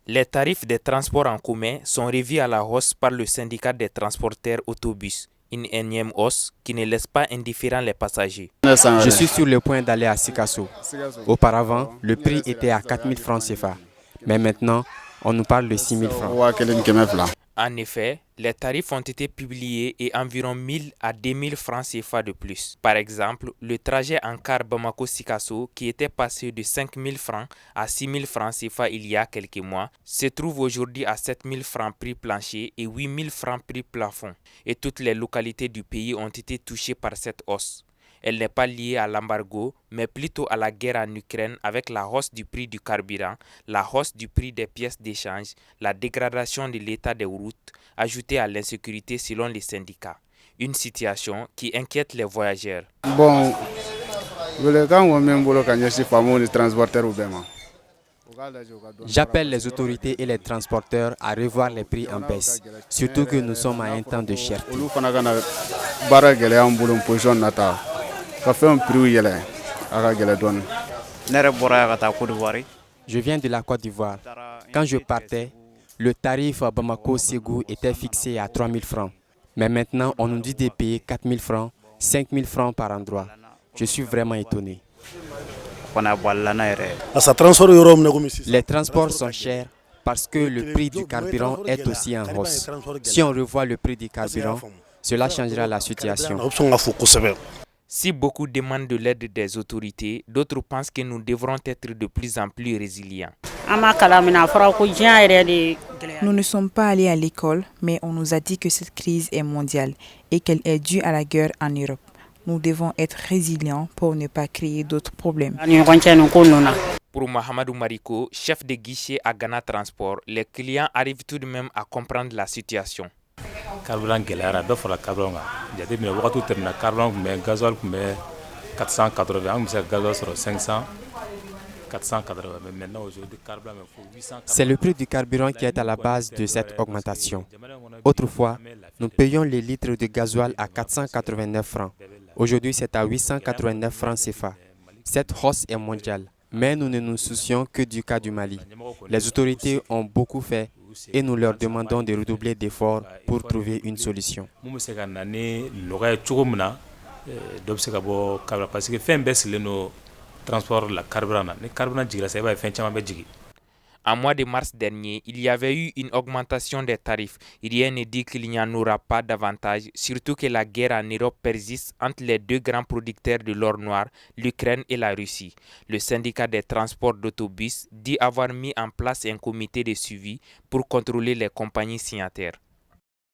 Les tarifs des transports en commun sont revus à la hausse par le syndicat des transporteurs autobus, une énième hausse qui ne laisse pas indifférents les passagers. Je suis sur le point d'aller à Sikasso. Auparavant, le prix était à 4 000 francs CFA, mais maintenant, on nous parle de 6 000 francs. En effet, les tarifs ont été publiés et environ 1000 à 2000 francs CFA de plus. Par exemple, le trajet en car Bamako-Sikasso, qui était passé de 5000 francs à 6000 francs CFA il y a quelques mois, se trouve aujourd'hui à 7000 francs prix plancher et 8000 francs prix plafond. Et toutes les localités du pays ont été touchées par cette hausse. Elle n'est pas liée à l'embargo, mais plutôt à la guerre en Ukraine avec la hausse du prix du carburant, la hausse du prix des pièces d'échange, la dégradation de l'état des routes, ajoutée à l'insécurité selon les syndicats. Une situation qui inquiète les voyageurs. Bon, J'appelle les autorités et les transporteurs à revoir les prix en baisse, surtout que nous sommes à un temps de cherté. Je viens de la Côte d'Ivoire. Quand je partais, le tarif à Bamako-Ségou était fixé à 3 000 francs. Mais maintenant, on nous dit de payer 4 000 francs, 5 000 francs par endroit. Je suis vraiment étonné. Les transports sont chers parce que le prix du carburant est aussi en hausse. Si on revoit le prix du carburant, cela changera la situation. Si beaucoup demandent de l'aide des autorités, d'autres pensent que nous devrons être de plus en plus résilients. Nous ne sommes pas allés à l'école, mais on nous a dit que cette crise est mondiale et qu'elle est due à la guerre en Europe. Nous devons être résilients pour ne pas créer d'autres problèmes. Pour Mohamedou Mariko, chef de guichet à Ghana Transport, les clients arrivent tout de même à comprendre la situation. Carburant gɛlɛyara dɔ fara carburant kan jateminɛ wagati tɛmɛna carburant kun bɛ gasoil kun bɛ 480 an kun bɛ se ka gasoil sɔrɔ 500 480 mais maintenant aujourd'hui carburant bɛ fo 800. C'est le prix du carburant qui est à la base de cette augmentation. Autrefois, nous payions les litres de gasoil à 489 francs. Aujourd'hui, c'est à 889 francs CFA. Cette hausse est mondiale, mais nous ne nous soucions que du cas du Mali. Les autorités ont beaucoup fait et nous leur demandons de redoubler d'efforts pour trouver une solution. En mois de mars dernier, il y avait eu une augmentation des tarifs. Rien ne dit qu'il n'y en aura pas davantage, surtout que la guerre en Europe persiste entre les deux grands producteurs de l'or noir, l'Ukraine et la Russie. Le syndicat des transports d'autobus dit avoir mis en place un comité de suivi pour contrôler les compagnies signataires.